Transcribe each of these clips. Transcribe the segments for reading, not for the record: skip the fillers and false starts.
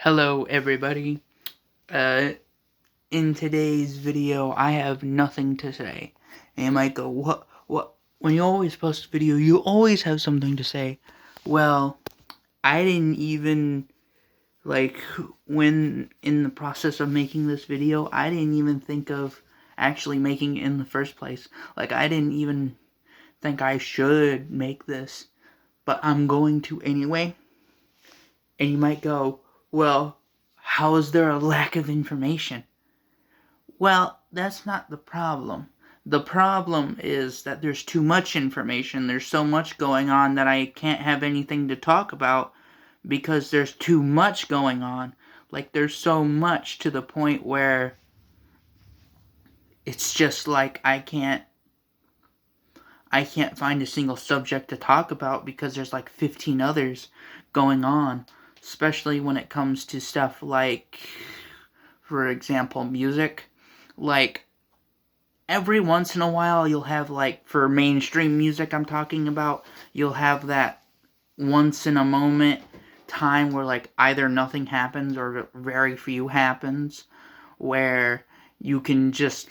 Hello everybody. Uh, in today's video, I have nothing to say. And you might go, what? When you always post a video, you always have something to say. Well, I didn't even, when in the process of making this video, I didn't even think of actually making it in the first place. I didn't even think I should make this. But I'm going to anyway. And you might go, well, how is there a lack of information? Well, that's not the problem. The problem is that there's too much information. There's so much going on that I can't have anything to talk about because there's too much going on. There's so much to the point where it's just I can't find a single subject to talk about because there's 15 others going on, especially when it comes to stuff for example, music. Every once in a while you'll have for mainstream music I'm talking about, you'll have that once in a moment time where either nothing happens or very few happens, where you can just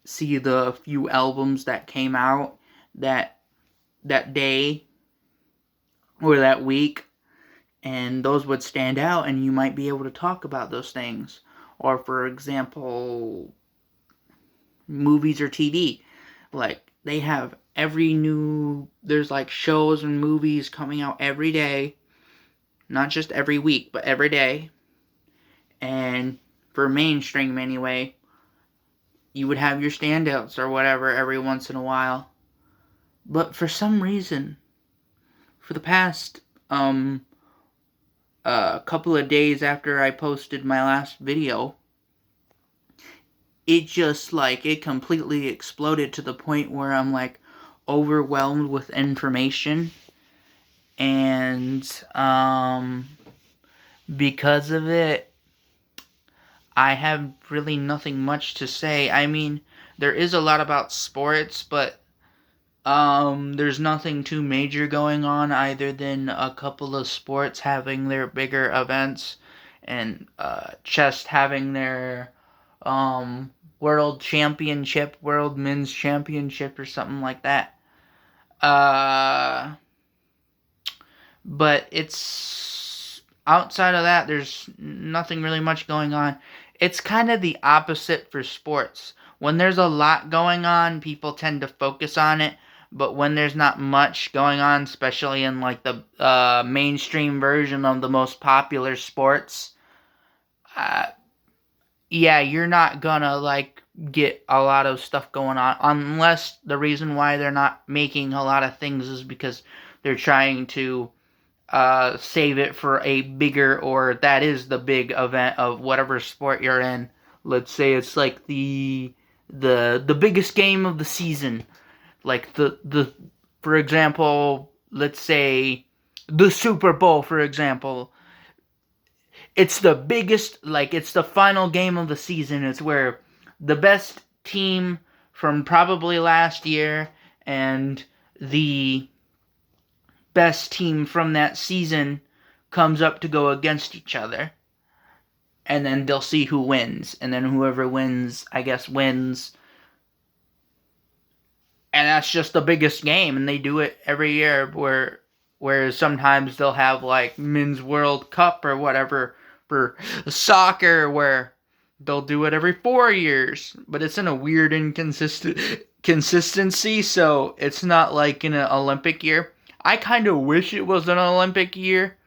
see the few albums that came out that day or that week, and those would stand out and you might be able to talk about those things. Or for example, movies or TV. They have there's shows and movies coming out every day, not just every week, but every day. And for mainstream anyway, you would have your standouts or whatever every once in a while. But for some reason, for the past couple of days after I posted my last video, it just it completely exploded to the point where I'm overwhelmed with information, and because of it, I have really nothing much to say. I mean, there is a lot about sports, but there's nothing too major going on other than a couple of sports having their bigger events, and chess having their world championship, world men's championship, or something like that. But it's outside of that, there's nothing really much going on. It's kind of the opposite for sports. When there's a lot going on, people tend to focus on it. But when there's not much going on, especially in the mainstream version of the most popular sports, yeah, you're not gonna get a lot of stuff going on, unless the reason why they're not making a lot of things is because they're trying to save it for a bigger, or that is the big event of whatever sport you're in. Let's say it's the biggest game of the season, the for example, let's say the Super Bowl, for example. It's the biggest, it's the final game of the season. It's where the best team from probably last year and the best team from that season comes up to go against each other. And then they'll see who wins. And then whoever wins, I guess, wins. And that's just the biggest game. And they do it every year, where sometimes they'll have Men's World Cup or whatever for soccer, where they'll do it every 4 years. But it's in a weird consistency, so it's not in an Olympic year. I kind of wish it was an Olympic year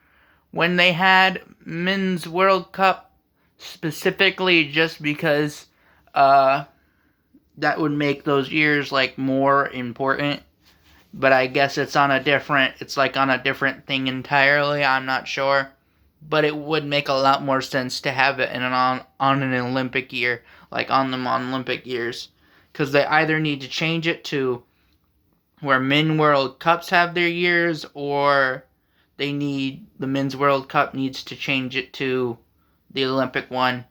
when they had Men's World Cup, specifically just because that would make those years more important. But I guess it's on a different thing entirely. I'm not sure, but it would make a lot more sense to have it on an Olympic year, on Olympic years, because they either need to change it to where Men World Cups have their years, or the Men's World Cup needs to change it to the Olympic one.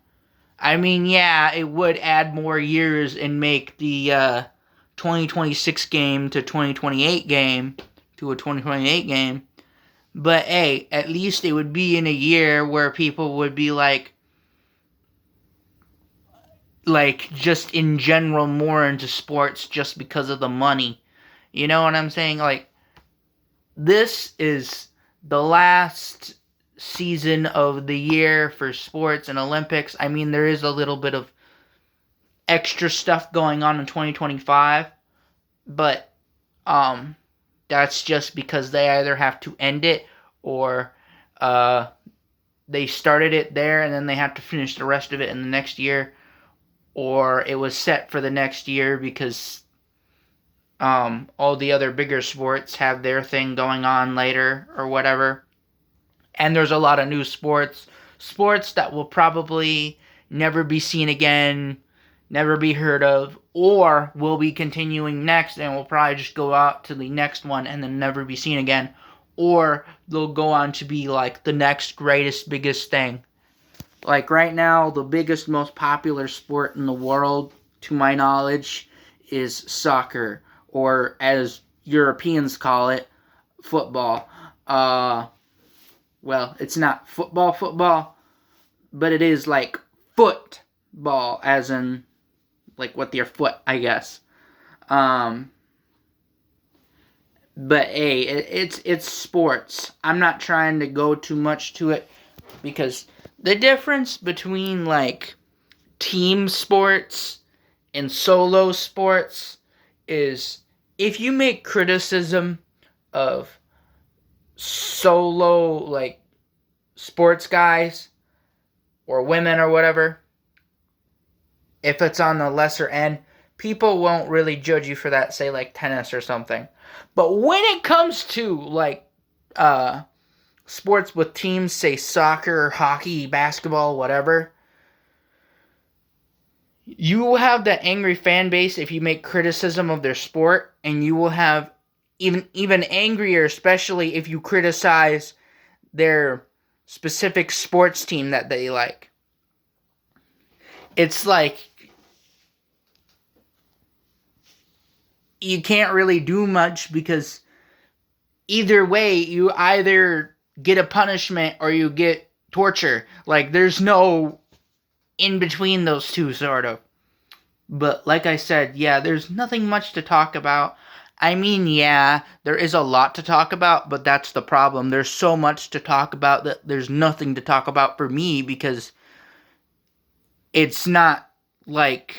I mean, yeah, it would add more years and make the 2026 game to 2028 game to a 2028 game, But hey, at least it would be in a year where people would be like just in general more into sports just because of the money. You know what I'm saying? Like, this is the last season of the year for sports and Olympics. I mean, there is a little bit of extra stuff going on in 2025, but that's just because they either have to end it or uh they started it there and then they have to finish the rest of it in the next year, or it was set for the next year because all the other bigger sports have their thing going on later or whatever. And there's a lot of new sports that will probably never be seen again, never be heard of, or will be continuing next and will probably just go out to the next one and then never be seen again, or they'll go on to be like the next greatest, biggest thing. Like right now, the biggest, most popular sport in the world, to my knowledge, is soccer, or as Europeans call it, football. Well, it's not football, but it is like football, as in like with your foot, I guess. Um, but hey, it's sports. I'm not trying to go too much to it because the difference between like team sports and solo sports is if you make criticism of solo like sports guys or women or whatever, if it's on the lesser end, people won't really judge you for that, say like tennis or something. But when it comes to like sports with teams, say soccer, hockey, basketball, whatever, you will have that angry fan base if you make criticism of their sport, and you will have even angrier, especially if you criticize their specific sports team that they like. It's like you can't really do much because either way, you either get a punishment or you get torture. Like, there's no in between those two, sort of. But like I said, yeah, there's nothing much to talk about. I mean, yeah, there is a lot to talk about, but that's the problem. There's so much to talk about that there's nothing to talk about for me because it's not like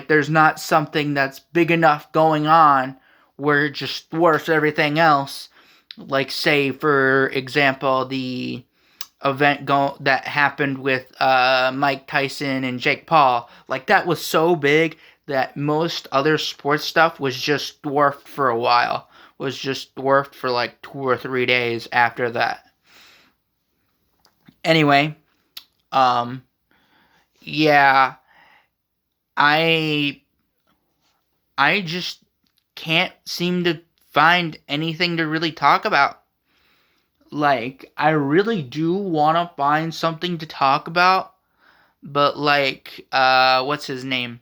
there's not something that's big enough going on where it just dwarfs everything else. Like, say, for example, the event that happened with Mike Tyson and Jake Paul. Like, that was so big that most other sports stuff was just dwarfed for a while. Was just dwarfed for like 2 or 3 days after that. Anyway, yeah, I just can't seem to find anything to really talk about. Like, I really do want to find something to talk about, but like, what's his name?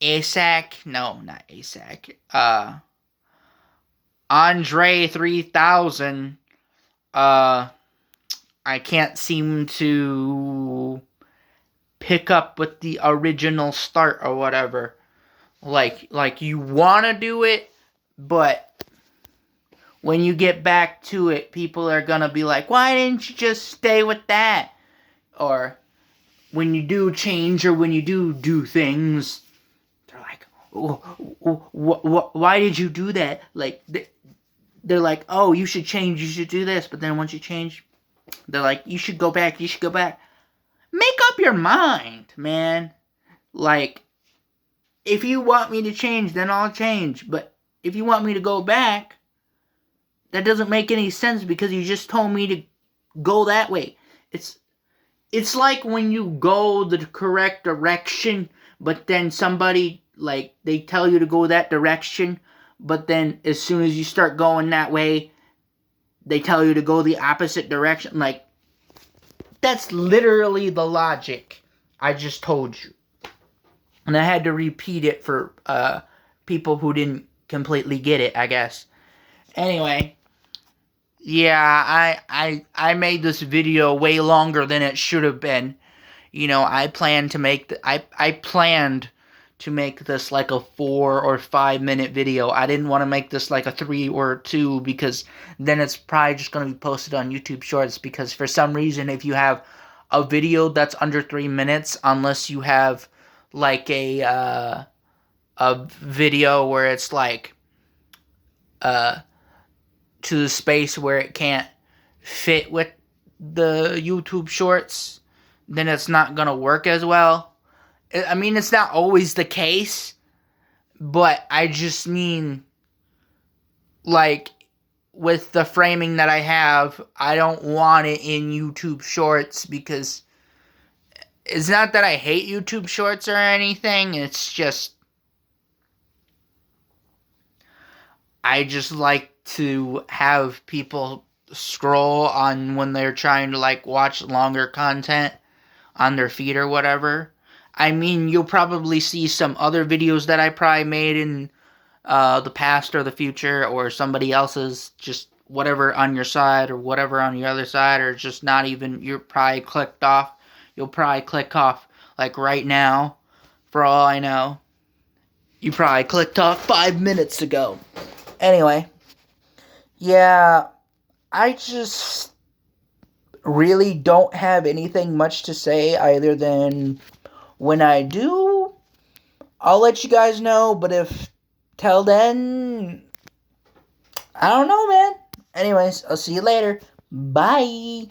ASAC? No, not ASAC. Andre 3000. I can't seem to pick up with the original start or whatever. Like you want to do it, but when you get back to it, people are gonna be like, why didn't you just stay with that? Or when you do change or when you do things, they're like, why did you do that? Like, they're like, oh, you should change, you should do this. But then once you change, they're like, you should go back. Make up your mind, man. Like, if you want me to change, then I'll change. But if you want me to go back, that doesn't make any sense because you just told me to go that way. It's like when you go the correct direction, but then somebody, like, they tell you to go that direction, but then as soon as you start going that way, they tell you to go the opposite direction. Like, that's literally the logic I just told you. And I had to repeat it for people who didn't completely get it, I guess. Anyway, Yeah, I made this video way longer than it should have been. I planned to make I planned to make this like a 4 or 5 minute video. I didn't want to make this like a 3 or 2 because then it's probably just going to be posted on YouTube Shorts because for some reason if you have a video that's under 3 minutes, unless you have like a video where it's like uh to the space where it can't fit with the YouTube Shorts, then it's not gonna work as well. I mean, it's not always the case, but I just mean, like, with the framing that I have, I don't want it in YouTube Shorts because it's not that I hate YouTube Shorts or anything, it's just, I just like to have people scroll on when they're trying to, like, watch longer content on their feed or whatever. I mean, you'll probably see some other videos that I probably made in the past or the future, or somebody else's, just whatever on your side or whatever on your other side, or just not even, you're probably clicked off. You'll probably click off, like right now, for all I know. You probably clicked off 5 minutes ago. Anyway, yeah, I just really don't have anything much to say other than when I do, I'll let you guys know, but if till then, I don't know, man. Anyways, I'll see you later. Bye.